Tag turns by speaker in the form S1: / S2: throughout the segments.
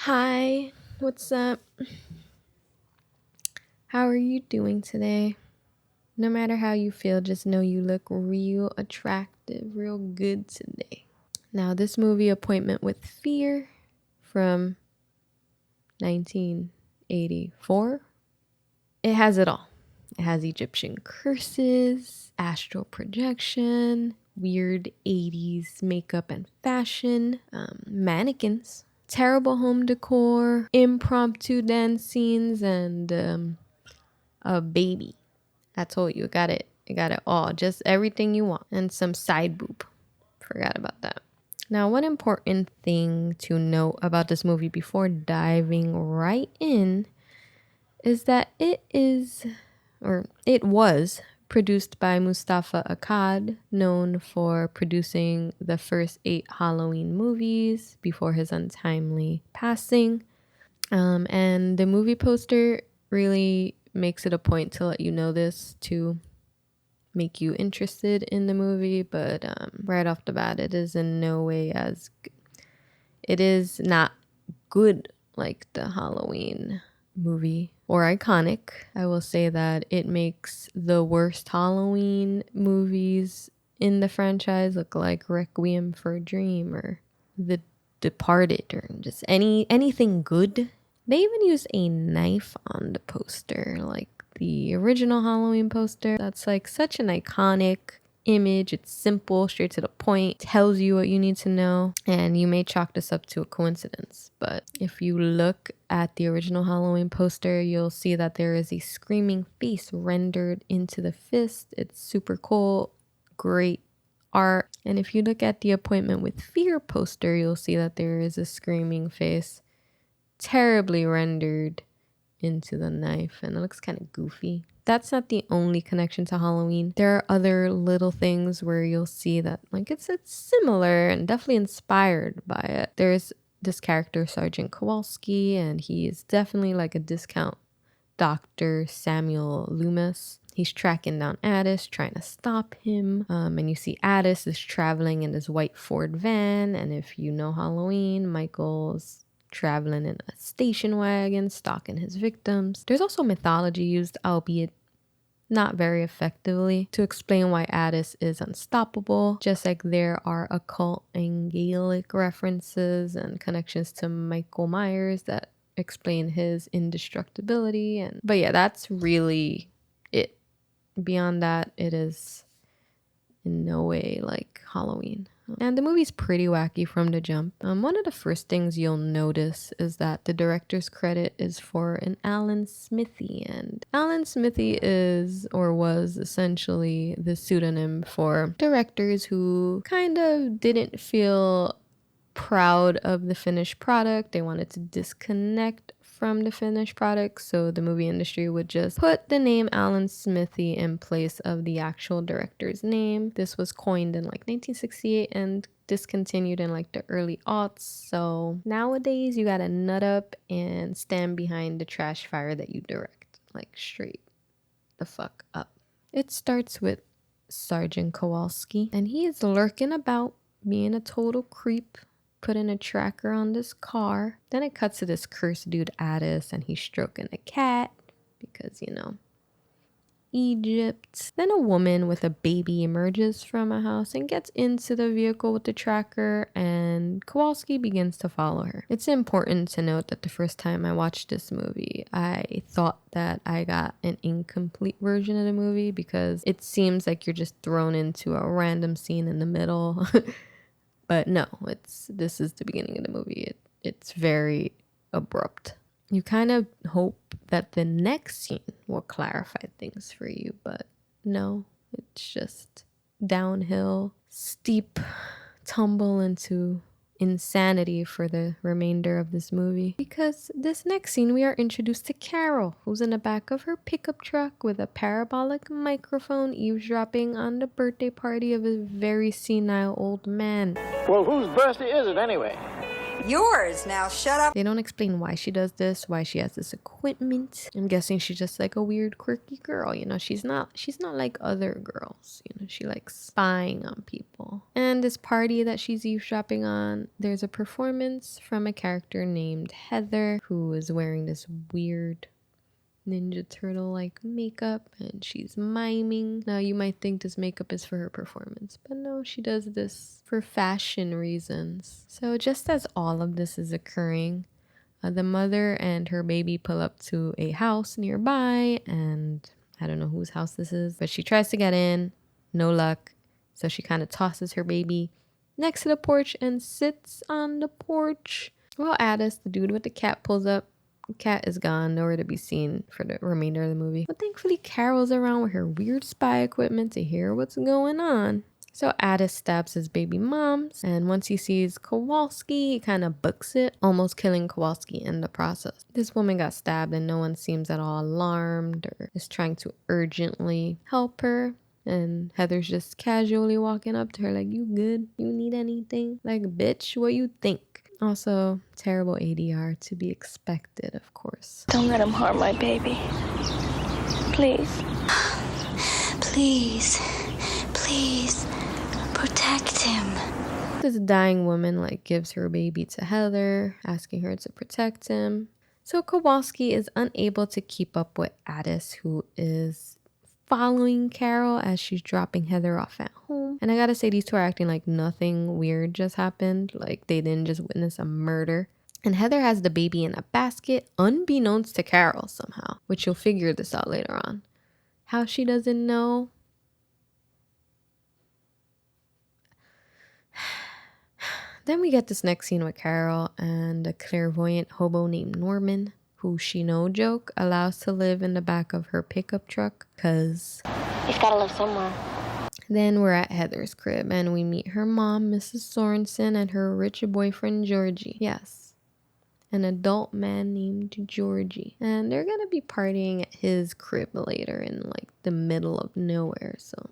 S1: Hi, what's up? How are you doing today? No matter how you feel, just know you look real attractive, real good today. Now, this movie, Appointment with Fear from 1984, it has it all. It has Egyptian curses, astral projection, weird 80s makeup and fashion, mannequins, terrible home decor, impromptu dance scenes, and a baby. I told you, I got it all. Just everything you want. And some side boob. Forgot about that. Now, one important thing to note about this movie before diving right in is that it was produced by Moustapha Akkad, known for producing the first 8 Halloween movies before his untimely passing. And the movie poster really makes it a point to let you know this to make you interested in the movie, but right off the bat, it is in no way it is not good like the Halloween movie or iconic. I will say that it makes the worst Halloween movies in the franchise look like Requiem for a Dream or The Departed or just anything good. They even use a knife on the poster, like the original Halloween poster. That's like such an iconic image. It's simple, straight to the point, tells you what you need to know, and you may chalk this up to a coincidence. But if you look at the original Halloween poster, you'll see that there is a screaming face rendered into the fist. It's super cool, great art. And if you look at the Appointment with Fear poster, you'll see that there is a screaming face terribly rendered into the knife, and it looks kind of goofy. That's not the only connection to Halloween. There are other little things where you'll see that like it's similar and definitely inspired by it. There's this character, Sergeant Kowalski, and he is definitely like a discount Dr. Samuel Loomis. He's tracking down Addis, trying to stop him. And you see Addis is traveling in this white Ford van. And if you know Halloween, Michael's traveling in a station wagon, stalking his victims. There's also mythology used, albeit not very effectively, to explain why Addis is unstoppable, just like there are occult and Gaelic references and connections to Michael Myers that explain his indestructibility. But yeah, that's really it. Beyond that, it is in no way like Halloween. And the movie's pretty wacky from the jump. One of the first things you'll notice is that the director's credit is for an Alan Smithee. And Alan Smithee is or was essentially the pseudonym for directors who kind of didn't feel proud of the finished product. They wanted to disconnect from the finished product, so the movie industry would just put the name Alan Smithee in place of the actual director's name. This was coined in like 1968 and discontinued in like the early aughts. So nowadays you gotta nut up and stand behind the trash fire that you direct, like straight the fuck up. It starts with Sergeant Kowalski, and he is lurking about, being a total creep, putting a tracker on this car. Then it cuts to this cursed dude Addis, and he's stroking a cat because, Egypt. Then a woman with a baby emerges from a house and gets into the vehicle with the tracker, and Kowalski begins to follow her. It's important to note that the first time I watched this movie, I thought that I got an incomplete version of the movie because it seems like you're just thrown into a random scene in the middle. But no, this is the beginning of the movie. It's very abrupt. You kind of hope that the next scene will clarify things for you, but no, it's just downhill, steep tumble into insanity for the remainder of this movie. Because this next scene, we are introduced to Carol, who's in the back of her pickup truck with a parabolic microphone eavesdropping on the birthday party of a very senile old man.
S2: Well, whose birthday is it anyway? Yours. Now shut up.
S1: They don't explain why she does this, why she has this equipment. I'm guessing she's just like a weird, quirky girl. You know, she's not like other girls. You know, she likes spying on people. And this party that she's eavesdropping on, there's a performance from a character named Heather, who is wearing this weird Ninja Turtle like makeup, and she's miming. Now you might think this makeup is for her performance, but no, she does this for fashion reasons. So just as all of this is occurring, the mother and her baby pull up to a house nearby, and I don't know whose house this is, but she tries to get in, no luck. So she kind of tosses her baby next to the porch and sits on the porch while Addis, the dude with the cat, pulls up. Cat is gone, nowhere to be seen for the remainder of the movie. But thankfully, Carol's around with her weird spy equipment to hear what's going on. So Addis stabs his baby moms, and once he sees Kowalski, he kind of books it, almost killing Kowalski in the process. This woman got stabbed and no one seems at all alarmed or is trying to urgently help her. And Heather's just casually walking up to her like, you good? You need anything? Like, bitch, what you think? Also, terrible ADR to be expected, of course.
S3: Don't let him harm my baby. Please.
S4: Please. Please. Protect him.
S1: This dying woman gives her baby to Heather, asking her to protect him. So Kowalski is unable to keep up with Addis, who is following Carol as she's dropping Heather off at home. And I gotta say, these two are acting like nothing weird just happened. Like they didn't just witness a murder. And Heather has the baby in a basket, unbeknownst to Carol somehow, which you'll figure this out later on. How she doesn't know? Then we get this next scene with Carol and a clairvoyant hobo named Norman, who she no joke allows to live in the back of her pickup truck, cause
S3: He's gotta live somewhere.
S1: then we're at Heather's crib and we meet her mom, Mrs. Sorensen, and her rich boyfriend, Georgie. Yes, an adult man named Georgie. And they're gonna be partying at his crib later in the middle of nowhere, so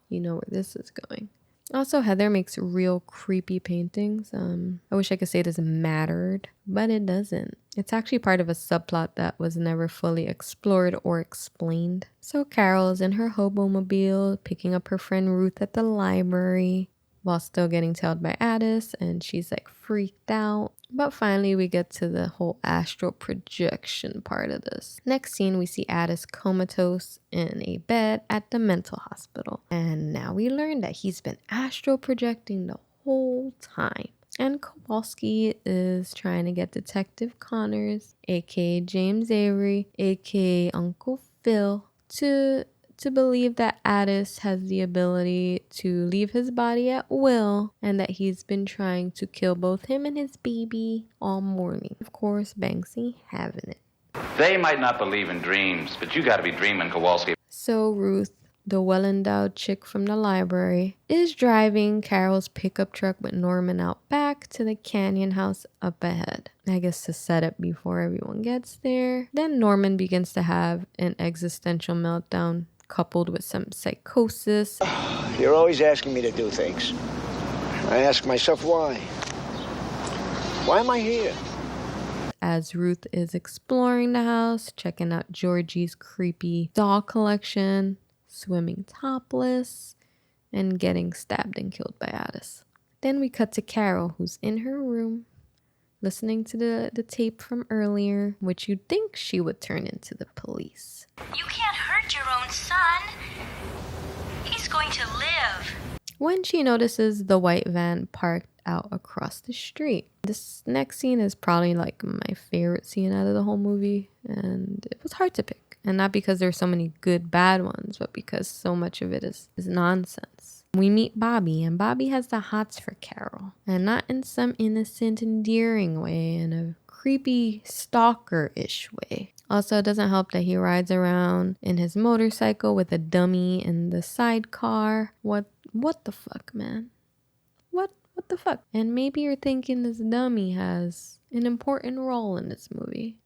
S1: you know where this is going. Also, Heather makes real creepy paintings. I wish I could say this mattered, but it doesn't. It's actually part of a subplot that was never fully explored or explained. So Carol is in her hobo-mobile, picking up her friend Ruth at the library, while still getting tailed by Addis, and she's freaked out. But finally we get to the whole astral projection part of this. Next scene, we see Addis comatose in a bed at the mental hospital. And now we learn that he's been astral projecting the whole time. And Kowalski is trying to get Detective Connors, aka James Avery, aka Uncle Phil, to believe that Addis has the ability to leave his body at will and that he's been trying to kill both him and his baby all morning. Of course, Banksy having it.
S5: They might not believe in dreams, but you gotta be dreaming, Kowalski.
S1: So Ruth, the well-endowed chick from the library, is driving Carol's pickup truck with Norman out back to the canyon house up ahead. I guess to set up before everyone gets there. Then Norman begins to have an existential meltdown coupled with some psychosis.
S6: You're always asking me to do things. I ask myself why. Why am I here?
S1: As Ruth is exploring the house, checking out Georgie's creepy doll collection, swimming topless, and getting stabbed and killed by Addis. Then we cut to Carol, who's in her room, listening to the tape from earlier, which you'd think she would turn into the police.
S4: You can't hurt your own son. He's going to live.
S1: When she notices the white van parked out across the street. This next scene is probably my favorite scene out of the whole movie, and it was hard to pick. And not because there's so many good bad ones, but because so much of it is nonsense. We meet Bobby, and Bobby has the hots for Carol, and not in some innocent, endearing way, in a creepy stalker-ish way. Also, it doesn't help that he rides around in his motorcycle with a dummy in the sidecar. What the fuck, man? What the fuck? And maybe you're thinking this dummy has an important role in this movie.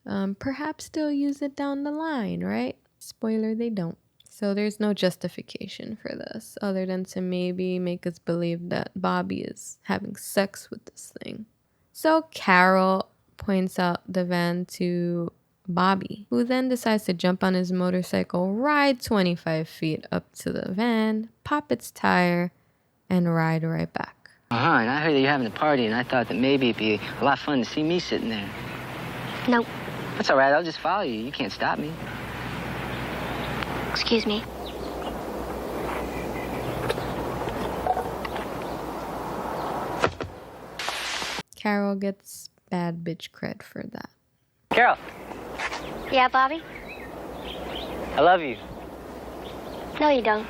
S1: Perhaps they'll use it down the line, right? Spoiler, they don't. So there's no justification for this other than to maybe make us believe that Bobby is having sex with this thing. So Carol points out the van to Bobby, who then decides to jump on his motorcycle, ride 25 feet up to the van, pop its tire, and ride right back.
S7: And I heard that you're having a party, and I thought that maybe it'd be a lot of fun to see me sitting there.
S3: Nope.
S7: That's all right, I'll just follow you. You can't stop me.
S3: Excuse me.
S1: Carol gets bad bitch cred for that.
S7: Carol,
S3: Yeah, Bobby?
S7: I love you.
S3: No, you don't.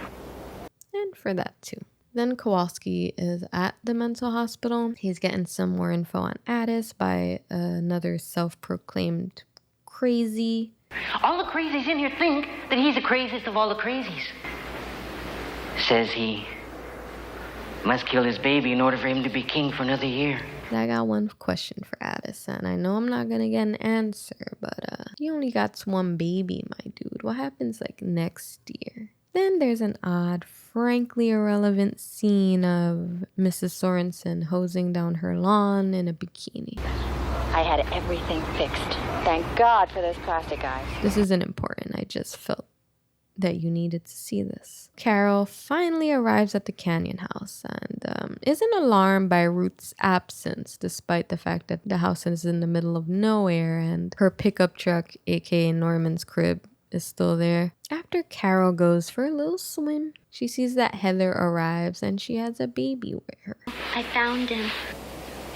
S1: And for that too. Then Kowalski is at the mental hospital. He's getting some more info on Addis by another self-proclaimed crazy.
S8: All the crazies in here think that he's the craziest of all the crazies. Says he must kill his baby in order for him to be king for another year.
S1: I got one question for Addis, and I know I'm not gonna get an answer, but you only got one baby, my dude. What happens like next year? Then there's an odd, frankly irrelevant scene of Mrs. Sorensen hosing down her lawn in a bikini.
S9: I had everything fixed. Thank God for those plastic eyes.
S1: This isn't important. I just felt that you needed to see this. Carol finally arrives at the Canyon house and isn't alarmed by Ruth's absence, despite the fact that the house is in the middle of nowhere and her pickup truck, aka Norman's crib, is still there. After Carol goes for a little swim, she sees that Heather arrives and she has a baby with her.
S3: I found him.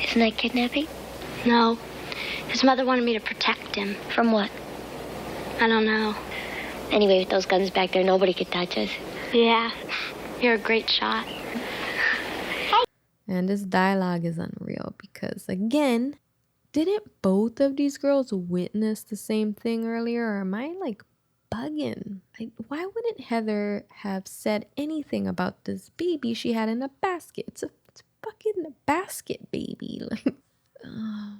S3: Isn't that kidnapping? No. His mother wanted me to protect him. From what? I don't know. Anyway, with those guns back there, nobody could touch us. Yeah. You're a great shot.
S1: And this dialogue is unreal because, again, didn't both of these girls witness the same thing earlier? Or am I, like, bugging? Like, why wouldn't Heather have said anything about this baby she had in a basket? It's a fucking basket baby. Like, oh.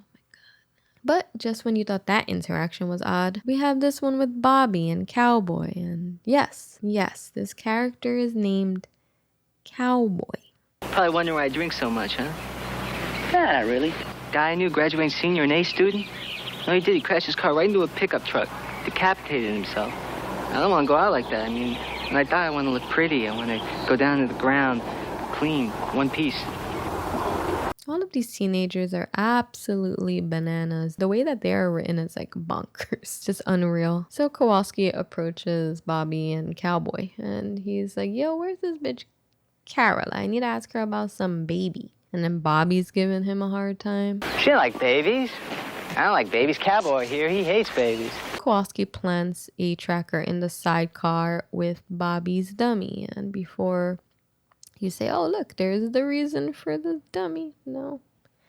S1: But just when you thought that interaction was odd, we have this one with Bobby and Cowboy. And yes, this character is named Cowboy.
S7: Probably wondering why I drink so much, huh? Nah, not really. Guy I knew, graduating senior, an A student. No, he did. He crashed his car right into a pickup truck. Decapitated himself. I don't want to go out like that. I mean, when I die, I want to look pretty. I want to go down to the ground, clean, one piece.
S1: All of these teenagers are absolutely bananas. The way that they are written is like bonkers, just unreal. So Kowalski approaches Bobby and Cowboy and he's like, yo, where's this bitch Carol? I need to ask her about some baby. And then Bobby's giving him a hard time.
S7: She don't like babies. I don't like babies. Cowboy here, he hates babies.
S1: Kowalski plants a tracker in the sidecar with Bobby's dummy. And before you say, oh, look, there's the reason for the dummy. No.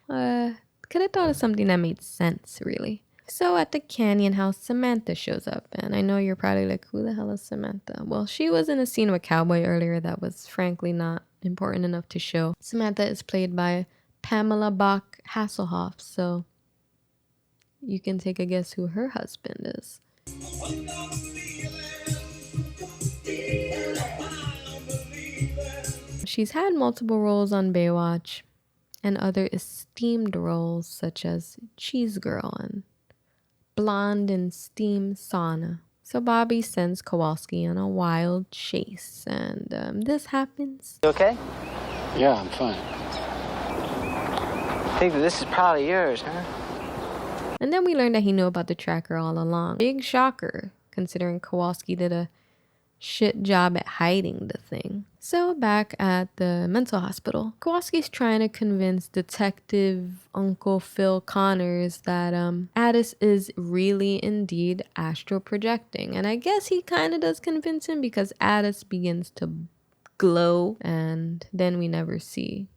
S1: Could have thought of something that made sense, really. So at the Canyon house, Samantha shows up. And I know you're probably like, who the hell is Samantha? Well, she was in a scene with Cowboy earlier that was frankly not important enough to show. Samantha is played by Pamela Bach Hasselhoff. So you can take a guess who her husband is. She's had multiple roles on Baywatch and other esteemed roles such as Cheese Girl and Blonde in Steam Sauna. So Bobby sends Kowalski on a wild chase and this happens.
S7: You okay?
S6: Yeah, I'm fine.
S7: I think that this is probably yours, huh?
S1: And then we learned that he knew about the tracker all along. Big shocker, considering Kowalski did a shit job at hiding the thing. So back at the mental hospital, Kowalski's trying to convince Detective Uncle Phil Connors that Addis is really indeed astral projecting. And I guess he kind of does convince him because Addis begins to glow and then we never see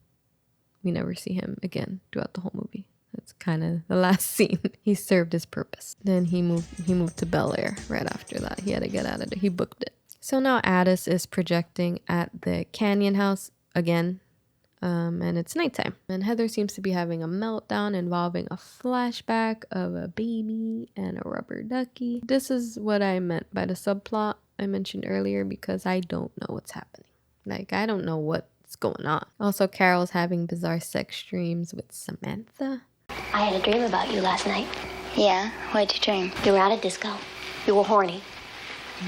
S1: him again throughout the whole movie. That's kind of the last scene. He served his purpose. Then he moved to Bel Air right after that. He had to get out of there. He booked it. So now Addis is projecting at the Canyon house again, and it's nighttime. And Heather seems to be having a meltdown involving a flashback of a baby and a rubber ducky. This is what I meant by the subplot I mentioned earlier because I don't know what's happening. Like, I don't know what's going on. Also, Carol's having bizarre sex dreams with Samantha.
S3: I had a dream about you last night.
S9: Yeah? What'd you dream?
S3: You were at a disco. You were horny.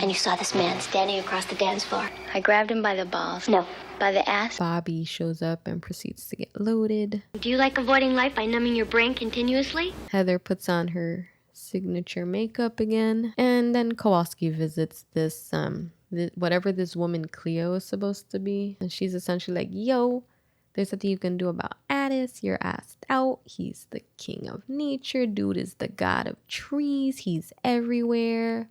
S3: And you saw this man standing across the dance floor.
S9: I grabbed him by the balls.
S3: No.
S9: By the ass?
S1: Bobby shows up and proceeds to get loaded.
S3: Do you like avoiding life by numbing your brain continuously?
S1: Heather puts on her signature makeup again. And then Kowalski visits this, whatever this woman Cleo is supposed to be. And she's essentially like, yo, there's nothing you can do about Addis. You're asked out. He's the king of nature. Dude is the god of trees. He's everywhere.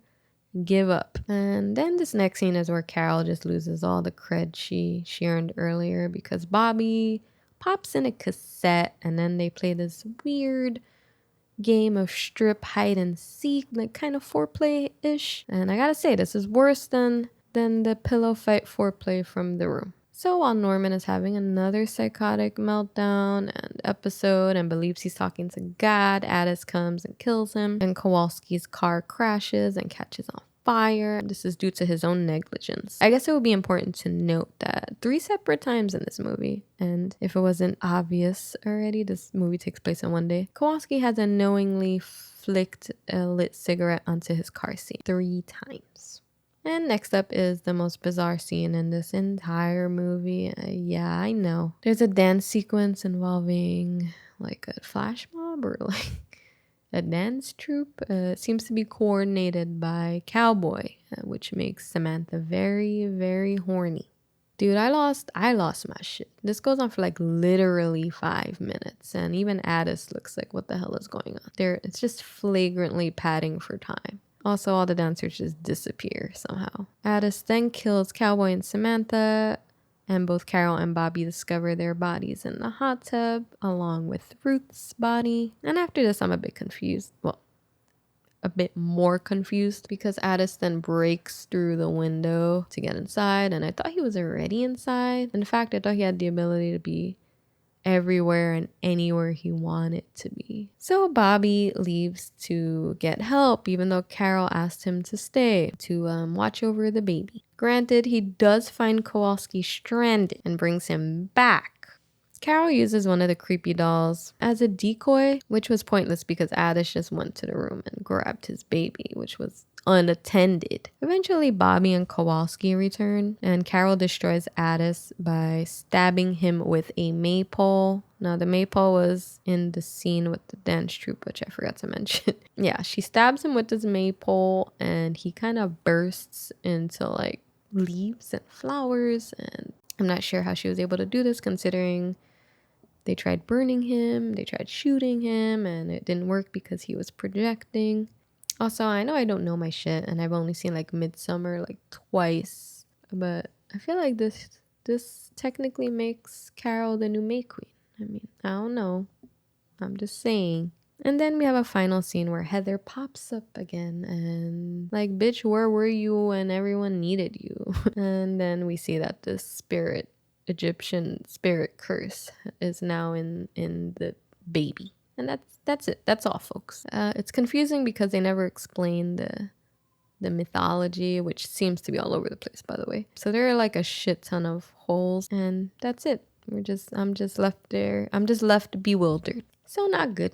S1: Give up. And then this next scene is where Carol just loses all the cred she earned earlier because Bobby pops in a cassette and then they play this weird game of strip hide and seek, like kind of foreplay-ish. And I gotta say, this is worse than the pillow fight foreplay from The Room. So while Norman is having another psychotic meltdown and episode and believes he's talking to God, Addis comes and kills him, and Kowalski's car crashes and catches on fire. This is due to his own negligence. I guess it would be important to note that 3 separate times in this movie, and if it wasn't obvious already, this movie takes place in one day, Kowalski has unknowingly flicked a lit cigarette onto his car seat 3 times. And next up is the most bizarre scene in this entire movie. Yeah, I know. There's a dance sequence involving like a flash mob or like a dance troupe. It seems to be coordinated by Cowboy, which makes Samantha very, very horny. Dude, I lost my shit. This goes on for like literally 5 minutes. And even Addis looks like, what the hell is going on? It's just flagrantly padding for time. Also, all the dancers just disappear somehow. Addis then kills Cowboy and Samantha, and both Carol and Bobby discover their bodies in the hot tub, along with Ruth's body. And after this, I'm a bit confused. Well, a bit more confused, because Addis then breaks through the window to get inside, and I thought he was already inside. In fact, I thought he had the ability to be everywhere and anywhere he wanted to be. So Bobby leaves to get help, even though Carol asked him to stay to watch over the baby. Granted, he does find Kowalski stranded and brings him back. Carol uses one of the creepy dolls as a decoy, which was pointless because Addis just went to the room and grabbed his baby, which was unattended. Eventually, Bobby and Kowalski return, and Carol destroys Addis by stabbing him with a maypole. Now, the maypole was in the scene with the dance troupe, which I forgot to mention. Yeah, she stabs him with this maypole, and he kind of bursts into like leaves and flowers, and I'm not sure how she was able to do this considering they tried burning him, they tried shooting him, and it didn't work because he was projecting. Also, I know I don't know my shit, and I've only seen like Midsummer like twice, but I feel like this technically makes Carol the new May Queen. I mean, I don't know. I'm just saying. And then we have a final scene where Heather pops up again and like, bitch, where were you when everyone needed you? And then we see that the Egyptian spirit curse is now in the baby. And that's it. That's all, folks. It's confusing because they never explain the mythology, which seems to be all over the place, by the way. So there are like a shit ton of holes, and that's it. I'm just left there. I'm just left bewildered. So not good.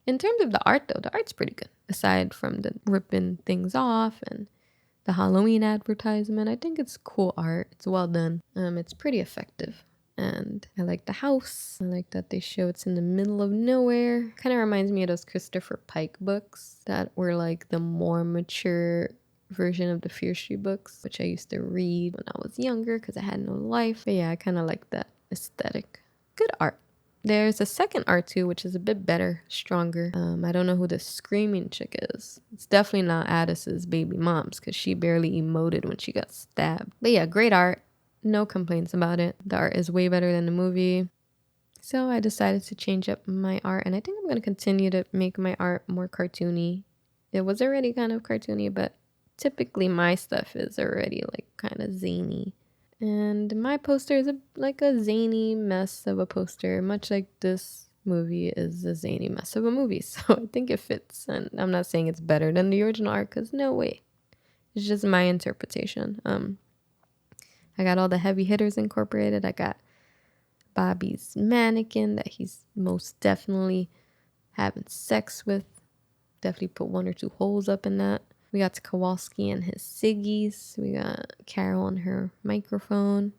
S1: In terms of the art, though, the art's pretty good. Aside from the ripping things off and the Halloween advertisement, I think it's cool art. It's well done. It's pretty effective. And I like the house. I like that they show it's in the middle of nowhere. Kind of reminds me of those Christopher Pike books that were like the more mature version of the Fear Street books, which I used to read when I was younger because I had no life. But yeah, I kind of like that aesthetic. Good art. There's a second art too, which is a bit better, stronger. I don't know who the screaming chick is. It's definitely not Addis's baby mom's because she barely emoted when she got stabbed. But yeah, great art. No complaints about it. The art is way better than the movie. So I decided to change up my art, and I think I'm going to continue to make my art more cartoony. It was already kind of cartoony, but typically my stuff is already like kind of zany. And my poster is like a zany mess of a poster, much like this movie is a zany mess of a movie. So I think it fits. And I'm not saying it's better than the original art, because no way. It's just my interpretation. I got all the heavy hitters incorporated. I got Bobby's mannequin that he's most definitely having sex with. Definitely put 1 or 2 holes up in that. We got Kowalski and his ciggies. We got Carol and her microphone.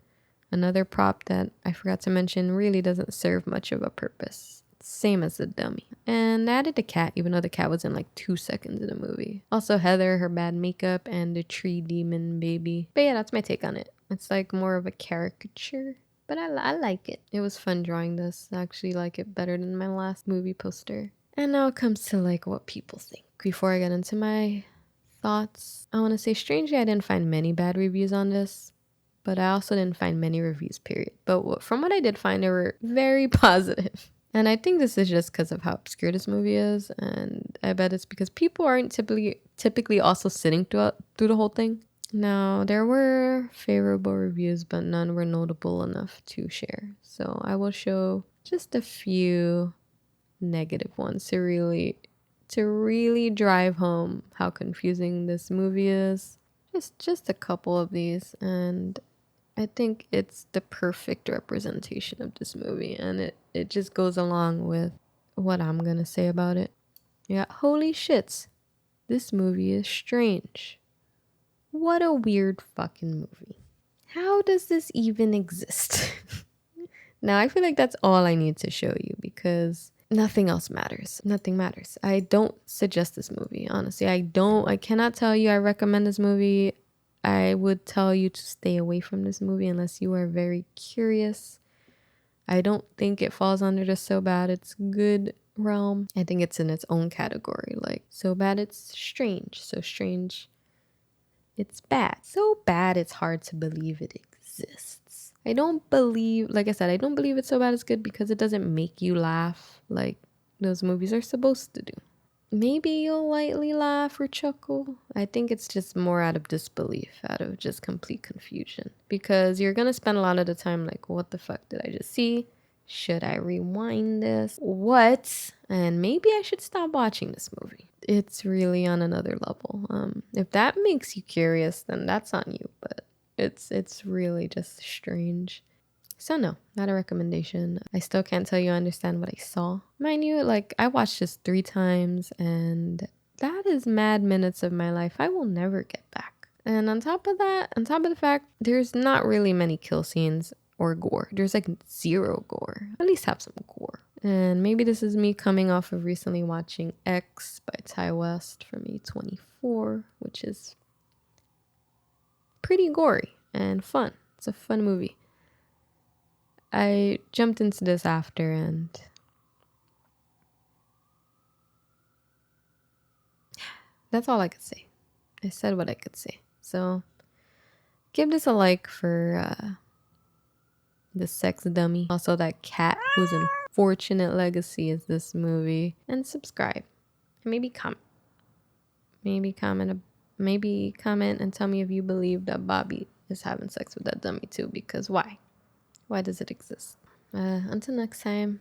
S1: Another prop that I forgot to mention really doesn't serve much of a purpose. Same as the dummy. And I added the cat, even though the cat was in like 2 seconds of the movie. Also Heather, her bad makeup, and the tree demon baby. But yeah, that's my take on it. It's like more of a caricature, but I like it. It was fun drawing this. I actually like it better than my last movie poster. And now it comes to like what people think. Before I get into my thoughts, I want to say strangely I didn't find many bad reviews on this, but I also didn't find many reviews, period. But from what I did find, they were very positive. And I think this is just because of how obscure this movie is, and I bet it's because people aren't typically also sitting through the whole thing. Now, there were favorable reviews, but none were notable enough to share. So I will show just a few negative ones to really drive home how confusing this movie is. Just a couple of these, and I think it's the perfect representation of this movie, and it just goes along with what I'm gonna say about it. Yeah, holy shits, this movie is strange. What a weird fucking movie. How does this even exist? Now I feel like that's all I need to show you, because nothing else matters. Nothing matters. I don't suggest this movie, honestly. I cannot tell you I recommend this movie. I would tell you to stay away from this movie unless you are very curious. I don't think it falls under the so bad it's good realm. I think it's in its own category. Like, so bad it's strange. So strange it's bad. So bad it's hard to believe it exists. I don't believe it's so bad it's good because it doesn't make you laugh like those movies are supposed to do. Maybe you'll lightly laugh or chuckle. I think it's just more out of disbelief, out of just complete confusion. Because you're going to spend a lot of the time like, what the fuck did I just see? Should I rewind this? What? And maybe I should stop watching this movie. It's really on another level. If that makes you curious, then that's on you. But it's really just strange. So no, not a recommendation. I still can't tell you I understand what I saw. Mind you, like, I watched this 3 times, and that is mad minutes of my life I will never get back. And on top of the fact, there's not really many kill scenes or gore. There's like 0 gore. At least have some gore. And maybe this is me coming off of recently watching X by Ty West from A24, which is pretty gory and fun. It's a fun movie. I jumped into this after, and that's all I could say. I said what I could say. So give this a like for the sex dummy. Also that cat whose unfortunate legacy is this movie. And subscribe. And maybe comment. Maybe comment and tell me if you believe that Bobby is having sex with that dummy too, because why? Why does it exist? Until next time.